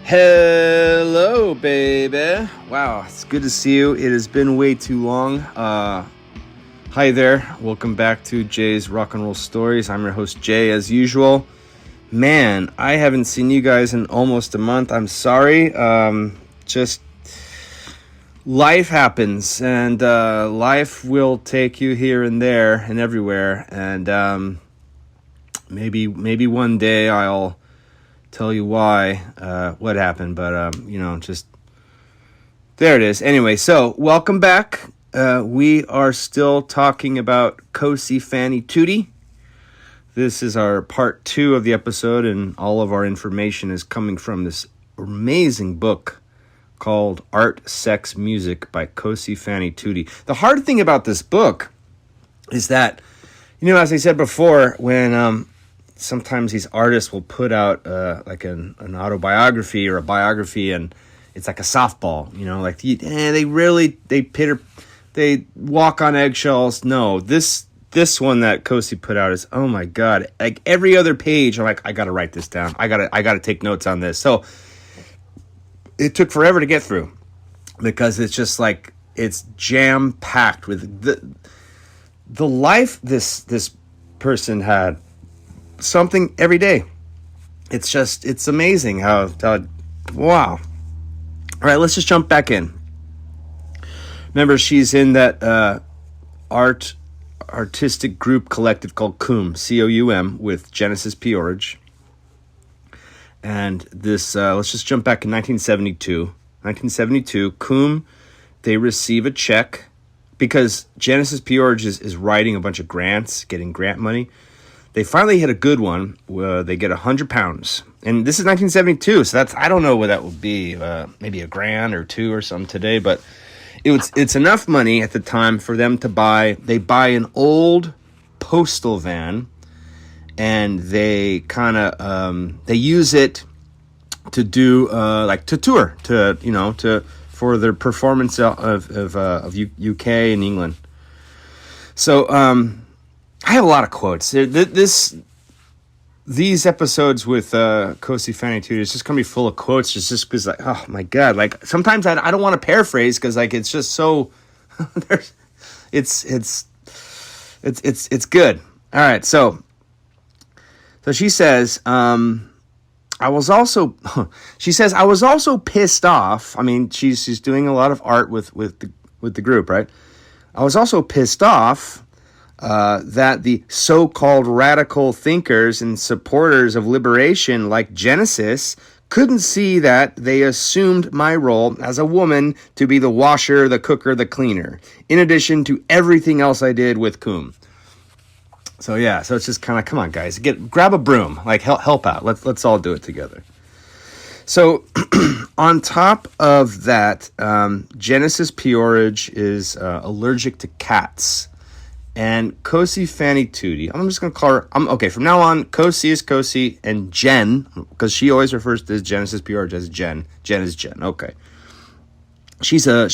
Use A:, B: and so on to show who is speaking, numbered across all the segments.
A: Hello, baby. Wow, it's good to see you. It has been way too long. Hi there. Welcome back to Jay's Rock and Roll Stories. I'm your host, Jay, as usual. Man, I haven't seen you guys in almost a month. I'm sorry. Just life happens, and life will take you here and there and everywhere. And maybe one day I'll tell you why, what happened, but just there it is. Anyway, so welcome back. We are still talking about Cosey Fanni Tutti. This is our part 2 of the episode, and all of our information is coming from this amazing book called Art, Sex, Music by Cosey Fanni Tutti. The hard thing about this book is that, as I said before, when sometimes these artists will put out like an autobiography or a biography, and it's like a softball, they walk on eggshells. No, this one that Cosey put out is, oh my God, like every other page, I'm like, I got to write this down. I got to take notes on this. So it took forever to get through because it's just like, it's jam packed with the life this person had. Something every day. It's amazing how wow. All right, let's just jump back in. Remember, she's in that artistic group collective called COUM, COUM, with Genesis P-Orridge. And this, let's just jump back in 1972. 1972, COUM, they receive a check because Genesis P-Orridge is writing a bunch of grants, getting grant money. They finally hit a good one. They get £100, and this is 1972. So I don't know what that would be. Maybe $1,000 or $2,000 or something today, but it's enough money at the time for them to buy. They buy an old postal van, and they kind of they use it to do to tour for their performance of UK and England. So I have a lot of quotes. These episodes with Cosey Fanni Tutti is just gonna be full of quotes, just because, like, oh my God, like sometimes I don't want to paraphrase because like it's just so it's good. All right, so she says, I was also pissed off. I mean, she's doing a lot of art with the group, right? I was also pissed off that the so-called radical thinkers and supporters of liberation like Genesis couldn't see that they assumed my role as a woman to be the washer, the cooker, the cleaner, in addition to everything else I did with COUM. So yeah, so it's just kind of, come on guys, grab a broom, like help out. Let's all do it together. So on top of that, Genesis P-Orridge is allergic to cats. And Cosey Fanni Tutti, I'm just going to call her, okay, from now on, Cosey is Cosey, and Jen, because she always refers to Genesis P-Orridge as Jen. Jen is Jen, okay. She's a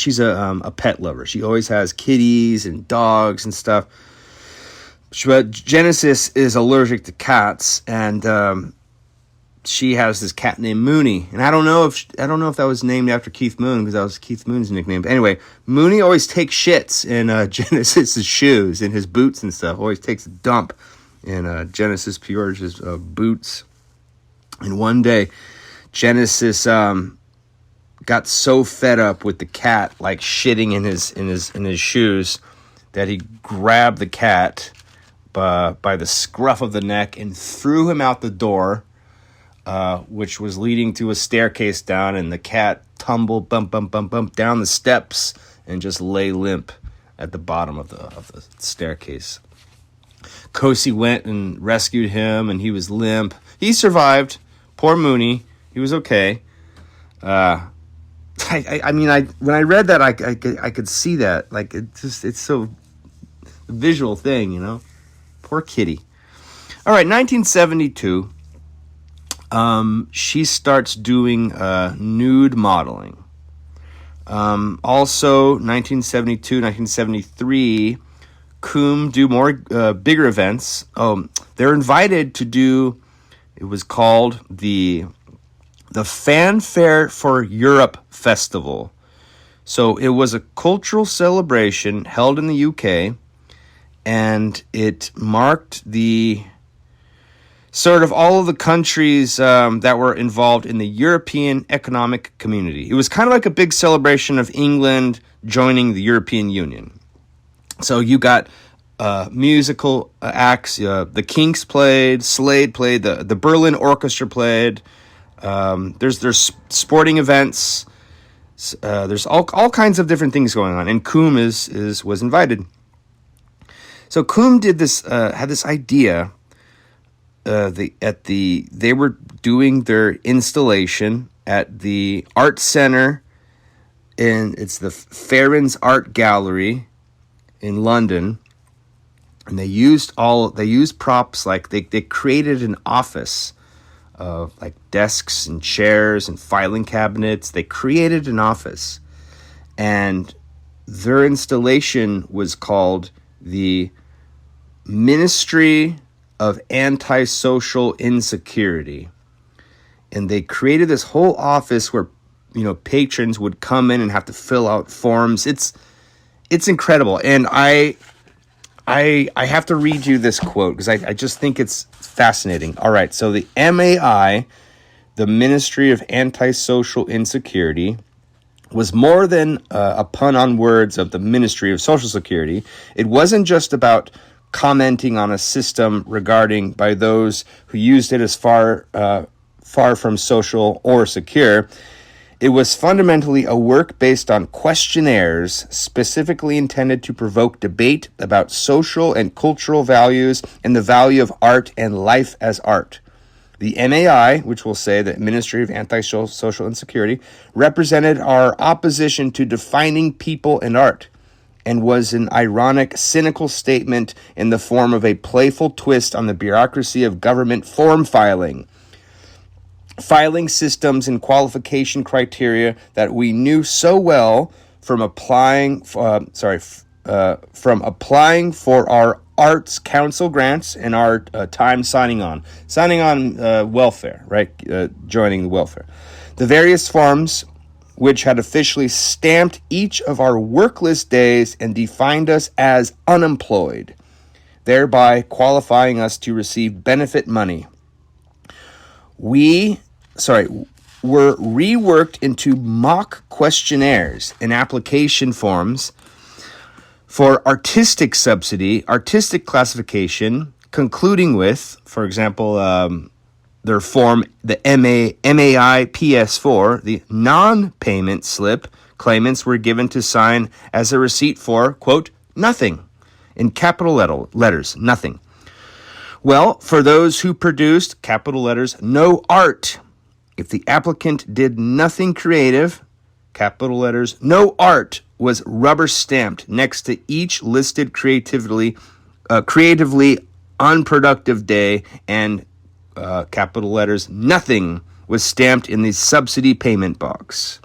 A: pet lover. She always has kitties and dogs and stuff. But Genesis is allergic to cats, and she has this cat named Mooney, and I don't know if that was named after Keith Moon, because that was Keith Moon's nickname. But anyway, Mooney always takes shits in Genesis's shoes, in his boots and stuff. Always takes a dump in Genesis P-Orridge's boots. And one day, Genesis got so fed up with the cat, like shitting in his shoes, that he grabbed the cat by the scruff of the neck and threw him out the door. Which was leading to a staircase down, and the cat tumbled bump down the steps and just lay limp at the bottom of the staircase. Cosey went and rescued him, and he was limp. He survived. Poor Mooney. He was okay. I mean, when I read that, I could see that. Like, it's so a visual thing, Poor kitty. All right, 1972. She starts doing nude modeling. Also, 1972, 1973, COUM do more bigger events. They're invited to do, it was called the the Fanfare for Europe Festival. So it was a cultural celebration held in the UK, and it marked the sort of all of the countries that were involved in the European Economic Community. It was kind of like a big celebration of England joining the European Union. So you got musical acts. The Kinks played, Slade played, the Berlin Orchestra played. There's sporting events. There's all kinds of different things going on, and COUM was invited. So COUM did this had this idea. They were doing their installation at the art center, and it's the Farron's Art Gallery in London, and they used props. Like they created an office of like desks and chairs and filing cabinets. They created an office, and their installation was called the Ministry of Antisocial Insecurity. And they created this whole office where, patrons would come in and have to fill out forms. It's incredible. And I have to read you this quote because I just think it's fascinating. All right, so the MAI, the Ministry of Antisocial Insecurity, was more than a pun on words of the Ministry of Social Security. It wasn't just about commenting on a system regarding by those who used it as far from social or secure. It was fundamentally a work based on questionnaires specifically intended to provoke debate about social and cultural values and the value of art and life as art. The MAI, which will say the Ministry of Antisocial Insecurity, represented our opposition to defining people and art, and was an ironic, cynical statement in the form of a playful twist on the bureaucracy of government form filing systems and qualification criteria that we knew so well from applying for our Arts Council grants and our time signing on welfare, right? Joining the welfare. The various forms which had officially stamped each of our workless days and defined us as unemployed, thereby qualifying us to receive benefit money. Were reworked into mock questionnaires and application forms for artistic subsidy, artistic classification, concluding with, for example, their form, the MAI PS4, the non-payment slip claimants were given to sign as a receipt for, quote, nothing, in capital letters, nothing. Well, for those who produced, capital letters, no art, if the applicant did nothing creative, capital letters, no art, was rubber stamped next to each listed creatively unproductive day, and capital letters, nothing, was stamped in the subsidy payment box.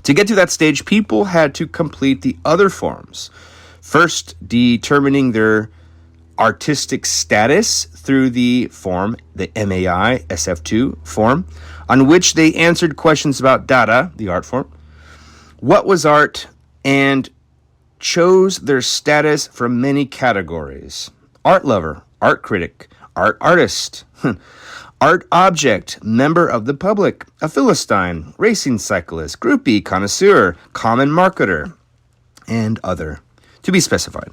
A: To get to that stage, people had to complete the other forms, first determining their artistic status through the form, the MAI SF2 form, on which they answered questions about data, the art form, what was art, and chose their status from many categories: art lover, art critic, art artist, art object, member of the public, a Philistine, racing cyclist, groupie, connoisseur, common marketer, and other, to be specified.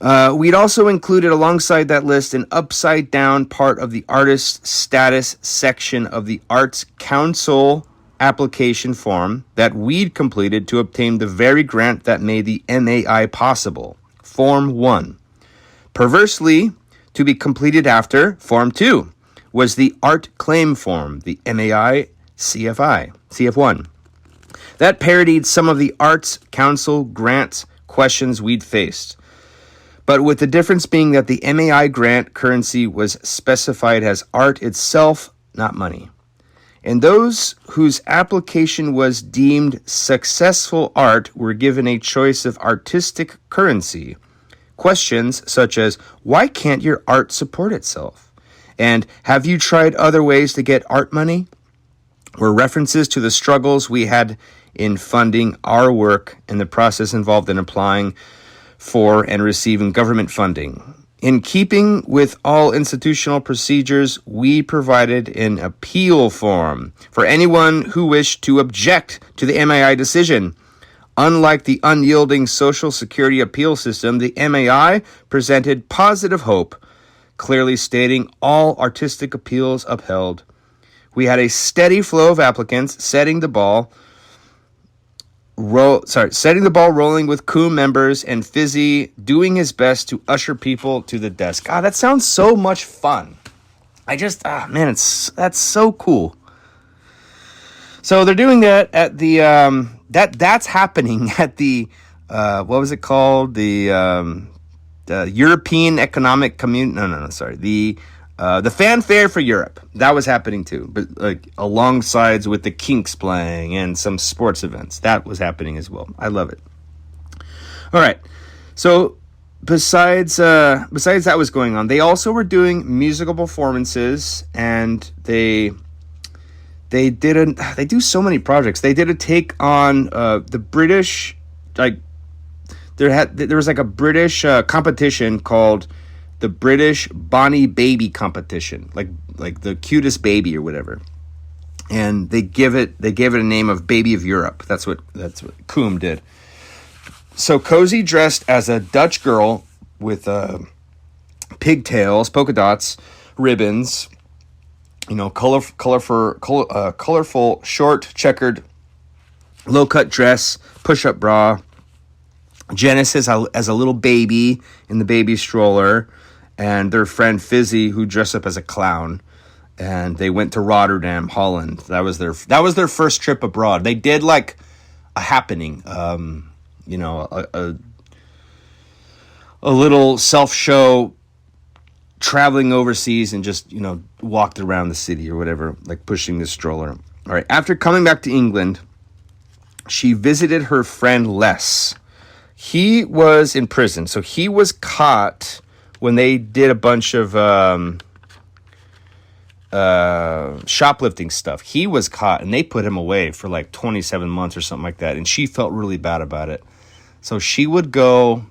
A: We'd also included alongside that list an upside-down part of the artist status section of the Arts Council application form that we'd completed to obtain the very grant that made the MAI possible, Form 1. Perversely, to be completed after, Form 2, was the Art Claim Form, the MAI CF1. That parodied some of the Arts Council grants questions we'd faced, but with the difference being that the MAI grant currency was specified as art itself, not money. And those whose application was deemed successful art were given a choice of artistic currency. Questions such as, why can't your art support itself? And have you tried other ways to get art money? were references to the struggles we had in funding our work and the process involved in applying for and receiving government funding. In keeping with all institutional procedures, we provided an appeal form for anyone who wished to object to the MAI decision. Unlike the unyielding Social Security appeal system, the MAI presented positive hope, clearly stating all artistic appeals upheld. We had a steady flow of applicants, setting the ball rolling with COUM members and Fizzy doing his best to usher people to the desk. God, that sounds so much fun. That's so cool. So they're doing that at the that's happening at the what was it called? The European Economic Community. The Fanfare for Europe. That was happening too, but like alongside with the Kinks playing and some sports events. That was happening as well. I love it. All right. So besides that was going on, they also were doing musical performances, and they do so many projects. They did a take on the British, like there was like a British competition called the British Bonnie Baby competition, like the cutest baby or whatever, and they gave it a name of Baby of Europe. That's what COUM did. So Cosey dressed as a Dutch girl with pigtails, polka dots, ribbons, colorful short checkered low cut dress, push up bra. Genesis as a little baby in the baby stroller, and their friend Fizzy, who dressed up as a clown, and they went to Rotterdam, Holland. That was their first trip abroad. They did like a happening, a little self show, traveling overseas, and just walked around the city or whatever, like pushing the stroller. All right. After coming back to England, she visited her friend Les. He was in prison, so he was caught when they did a bunch of shoplifting stuff. He was caught, and they put him away for like 27 months or something like that, and she felt really bad about it. So she would go...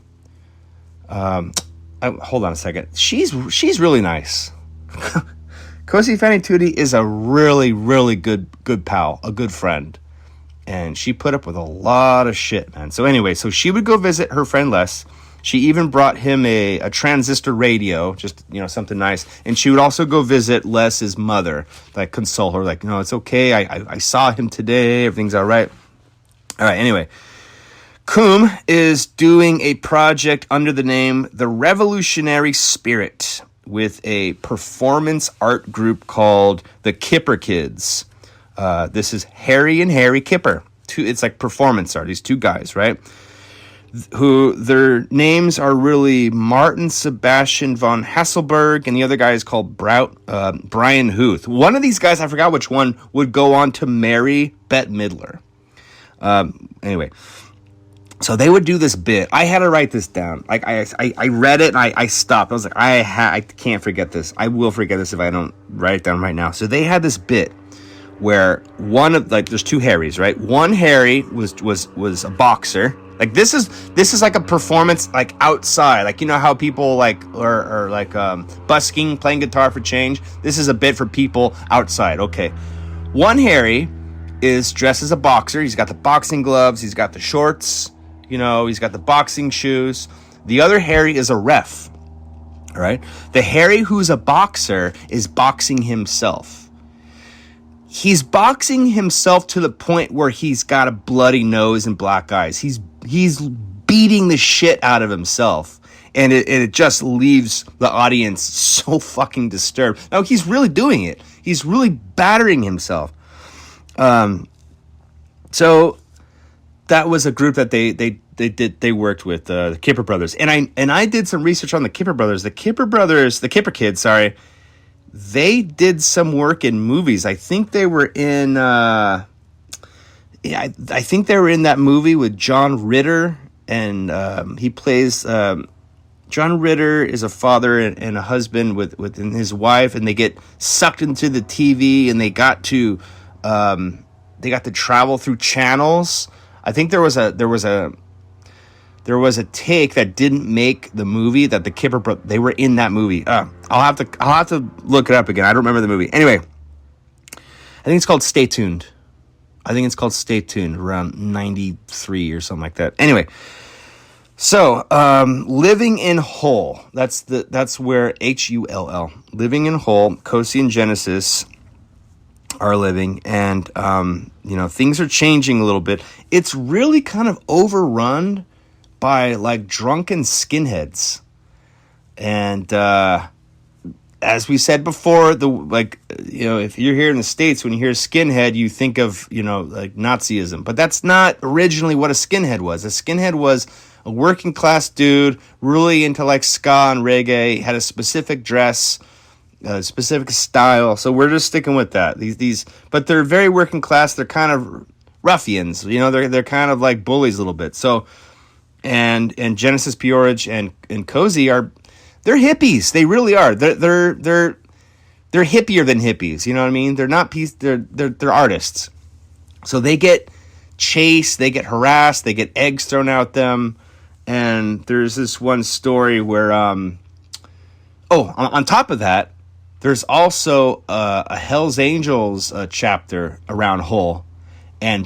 A: hold on a second. She's really nice. Cosey Fanni Tutti is a really, really good pal, a good friend. And she put up with a lot of shit, man. So anyway, so she would go visit her friend Les. She even brought him a transistor radio, just, something nice. And she would also go visit Les's mother, like console her, like, it's okay. I saw him today. Everything's all right. All right, anyway. COUM is doing a project under the name The Revolutionary Spirit with a performance art group called the Kipper Kids. This is Harry and Harry Kipper. It's like performance art. These two guys, right? Who their names are really Martin Sebastian von Hasselberg, and the other guy is called Brian Huth. One of these guys, I forgot which one, would go on to marry Bette Midler. Anyway, so they would do this bit. I had to write this down. Like I read it and I stopped. I was like, I can't forget this. I will forget this if I don't write it down right now. So they had this bit where there's two Harrys, right? One Harry was a boxer. Like this is like a performance like outside, like how people like are like busking, playing guitar for change. This is a bit for people outside. Okay, one Harry is dressed as a boxer. He's got the boxing gloves. He's got the shorts. He's got the boxing shoes. The other Harry is a ref. All right, the Harry who's a boxer is boxing himself. He's boxing himself to the point where he's got a bloody nose and black eyes. He's beating the shit out of himself. And it just leaves the audience so fucking disturbed. Now, he's really doing it. He's really battering himself. So that was a group that they worked with, the Kipper Brothers. And I did some research on the Kipper Brothers. The Kipper Kids, sorry. They did some work in movies. I think they were in I think they were in that movie with John Ritter, and he plays John Ritter is a father and a husband with his wife, and they get sucked into the TV, and they got to They got to travel through channels. I think there was a take that didn't make the movie that the Kipper they were in that movie. I'll have to look it up again. I don't remember the movie. Anyway, I think it's called Stay Tuned. Around 93 or something like that. Anyway, so living in Hull. That's where Hull. Living in Hull. Cosey and Genesis are living, and things are changing a little bit. It's really kind of overrun by like drunken skinheads, and as we said before, if you're here in the States, when you hear skinhead, you think of like Nazism, but that's not originally what a skinhead was. A skinhead was a working class dude, really into like ska and reggae, had a specific dress, a specific style. So we're just sticking with that. But they're very working class. They're kind of ruffians, they're kind of like bullies a little bit. So. And Genesis Peorage and Cosey they're hippies. They really are. They're hippier than hippies. You know what I mean? They're not they're artists. So they get chased, they get harassed, they get eggs thrown at them. And there's this one story where on top of that, there's also a Hell's Angels chapter around Hull,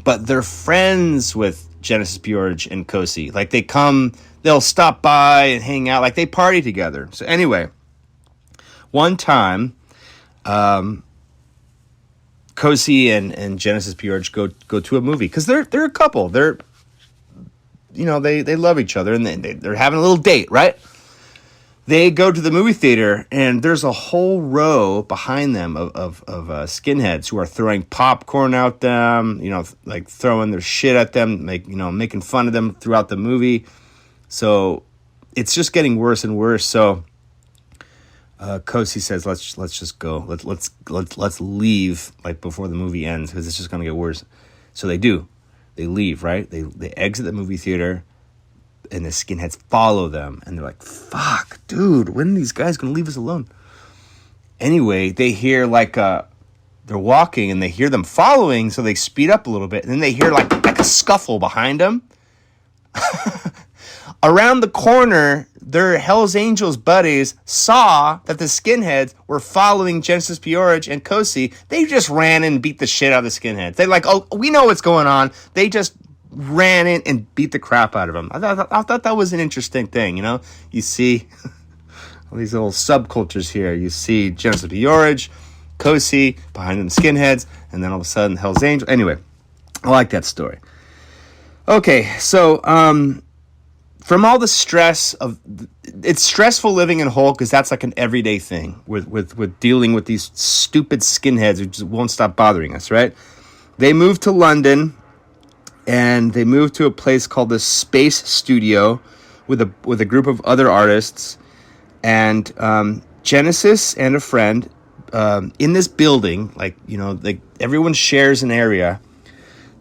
A: but they're friends with Genesis Peorage and Cosey. Like they'll stop by and hang out, like they party together. So anyway, one time, Cosey and Genesis Peorage go to a movie because they're a couple. They love each other and they're having a little date, right? They go to the movie theater and there's a whole row behind them of skinheads who are throwing popcorn at them, like throwing their shit at them, making fun of them throughout the movie. So it's just getting worse and worse. So Cosey says, let's just go. Let's leave like before the movie ends because it's just going to get worse. So they do. They leave, right? They exit the movie theater. And the skinheads follow them. And they're like, fuck, dude, when are these guys going to leave us alone? Anyway, they hear they're walking and they hear them following. So they speed up a little bit. And then they hear like a scuffle behind them. Around the corner, their Hell's Angels buddies saw that the skinheads were following Genesis Peorage and Cosey. They just ran and beat the shit out of the skinheads. They're like, oh, we know what's going on. They just ran in and beat the crap out of him. I thought that was an interesting thing, You see all these little subcultures here. You see Genesis Peorage, Cosey, behind them skinheads, and then all of a sudden Hell's Angels. Anyway, I like that story. Okay, so from all the stress of... It's stressful living in Hull because that's like an everyday thing with dealing with these stupid skinheads who just won't stop bothering us, right? They moved to London... And they moved to a place called the Space Studio with a group of other artists. And Genesis and a friend in this building, like everyone shares an area.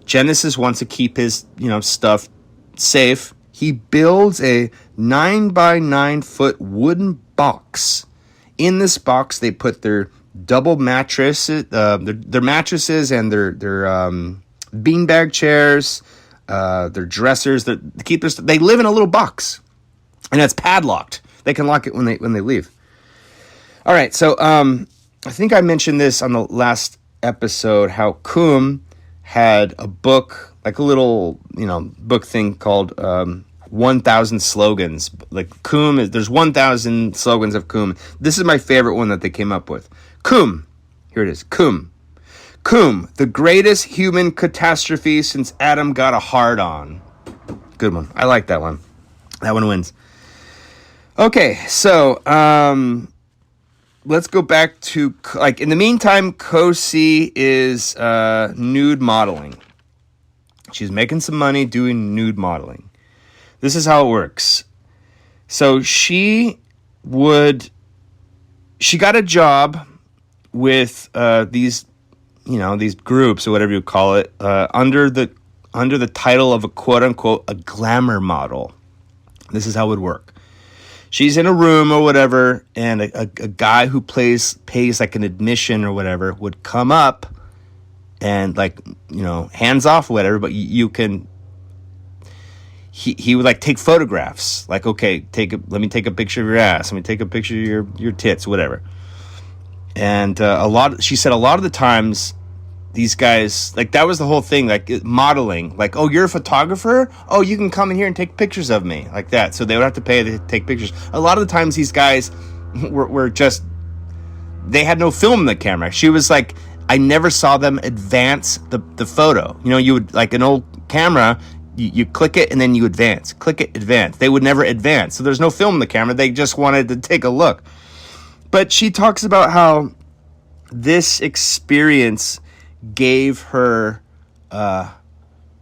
A: Genesis wants to keep his stuff safe. He builds a 9x9 wooden box. In this box, they put their double mattresses, their mattresses, and their beanbag chairs, their dressers, their keepers. They live in a little box, and it's padlocked. They can lock it when they leave. All right, so I think I mentioned this on the last episode. How COUM had a book, like a little book thing called 1,000 slogans. Like COUM there's 1,000 slogans of COUM. This is my favorite one that they came up with. COUM, here it is. COUM. COUM, the greatest human catastrophe since Adam got a hard on. Good one. I like that one. That one wins. Okay, so let's go back to, in the meantime, Cosey is nude modeling. She's making some money doing nude modeling. This is how it works. So she got a job with these groups or whatever you call it, under the title of a quote unquote a glamour model. This is how it would work. She's in a room or whatever, and a guy who pays like an admission or whatever would come up and like, hands off, whatever, but you can, he would like take photographs, like, okay, let me take a picture of your ass, let me take a picture of your tits, whatever. And she said a lot of the times these guys, like, that was the whole thing, like modeling, like, oh, you're a photographer, oh, you can come in here and take pictures of me, like that. So they would have to pay to take pictures. A lot of the times these guys were just, they had no film in the camera. She was like, I never saw them advance the photo. You would, like an old camera, you click it and then you advance, click it, advance. They would never advance. So there's no film in the camera. They just wanted to take a look. But she talks about how this experience gave her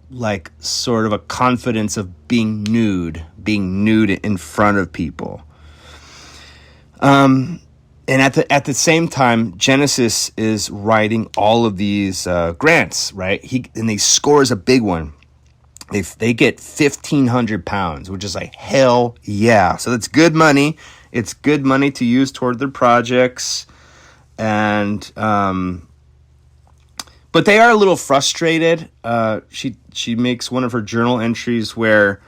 A: like sort of a confidence of being nude in front of people. And at the same time, Genesis is writing all of these grants, right? And he scores a big one. They get £1,500, which is like, hell yeah. So that's good money. It's good money to use toward their projects. And but they are a little frustrated. She makes one of her journal entries where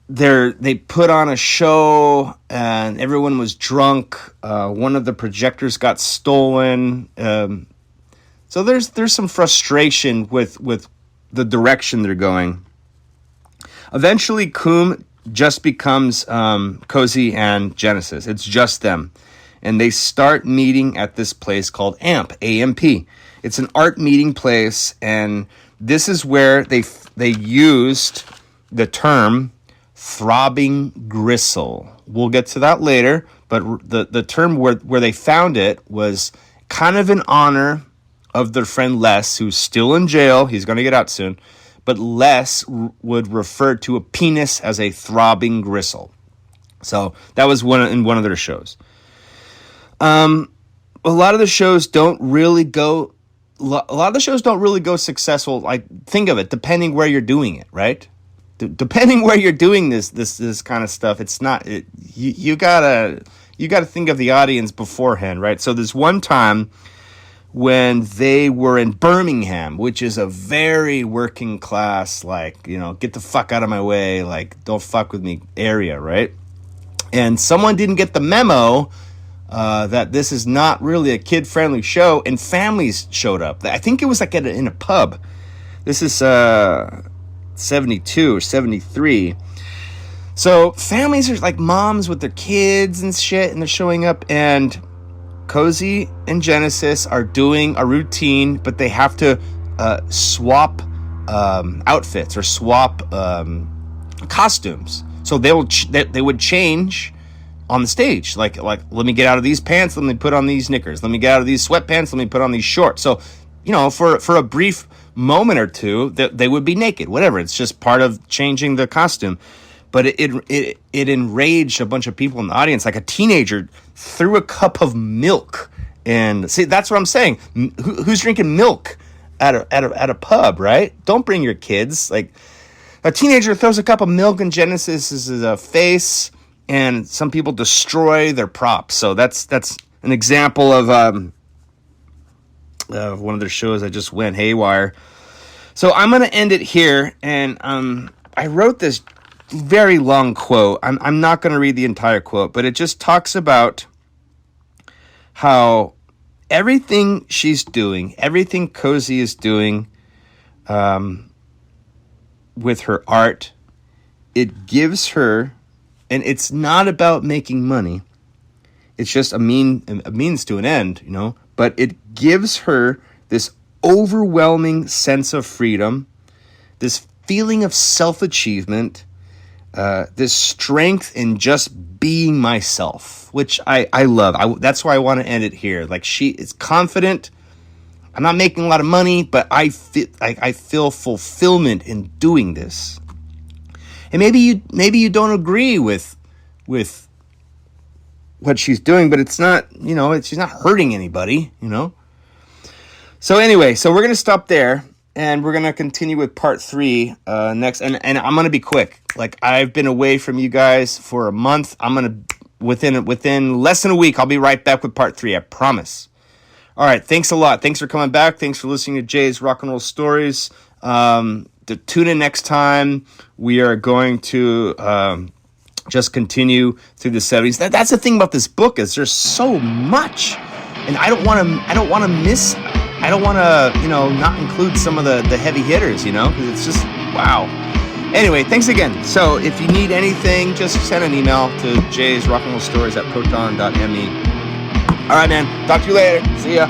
A: they put on a show and everyone was drunk. One of the projectors got stolen. So there's some frustration with the direction they're going. Eventually, COUM just becomes Cosey and Genesis. It's just them. And they start meeting at this place called AMP, A-M-P. It's an art meeting place, and this is where they used the term throbbing gristle. We'll get to that later, but the term where they found it was kind of in honor of their friend Les, who's still in jail. He's going to get out soon. But Les would refer to a penis as a throbbing gristle. So that was in one of their shows. A lot of the shows don't really go successful. Like, think of it, depending where you're doing it, right? Depending where you're doing this kind of stuff, it's not. You gotta think of the audience beforehand, right? So there's one time when they were in Birmingham, which is a very working class, like, get the fuck out of my way, like, don't fuck with me area, right? And someone didn't get the memo that this is not really a kid-friendly show, and families showed up. I think it was like in a pub. This is 72 or 73. So families are like moms with their kids and shit, and they're showing up, and Cosey and Genesis are doing a routine, but they have to swap outfits or swap costumes. So they would change on the stage, like let me get out of these pants, let me put on these knickers, let me get out of these sweatpants, let me put on these shorts. So for a brief moment or two, they would be naked, whatever. It's just part of changing the costume. But it enraged a bunch of people in the audience. Like, a teenager threw a cup of milk, and see, that's what I'm saying. Who's drinking milk at a pub, right? Don't bring your kids. Like, a teenager throws a cup of milk in Genesis's face, and some people destroy their props. So that's an example of one of their shows that just went haywire. So I'm gonna end it here, and I wrote this very long quote. I'm not going to read the entire quote, but it just talks about how everything she's doing, everything Cosey is doing with her art, it gives her, and it's not about making money. It's just a means to an end, but it gives her this overwhelming sense of freedom, this feeling of self-achievement, this strength in just being myself, which I love. That's why I want to end it here. Like, she is confident. I'm not making a lot of money, but I feel fulfillment in doing this. And maybe you don't agree with what she's doing, but it's not, she's not hurting anybody, So anyway, we're going to stop there. And we're going to continue with part 3 next. And I'm going to be quick. Like, I've been away from you guys for a month. I'm going to, within less than a week, I'll be right back with part 3. I promise. All right, thanks a lot. Thanks for coming back. Thanks for listening to Jay's Rock and Roll Stories. To tune in next time. We are going to just continue through the 70s. That's the thing about this book is there's so much, and I don't want to miss. I don't want to not include some of the heavy hitters, because it's just wow. Anyway, thanks again. So if you need anything, just send an email to jaysrockandrollstories@proton.me. All right, man. Talk to you later. See ya.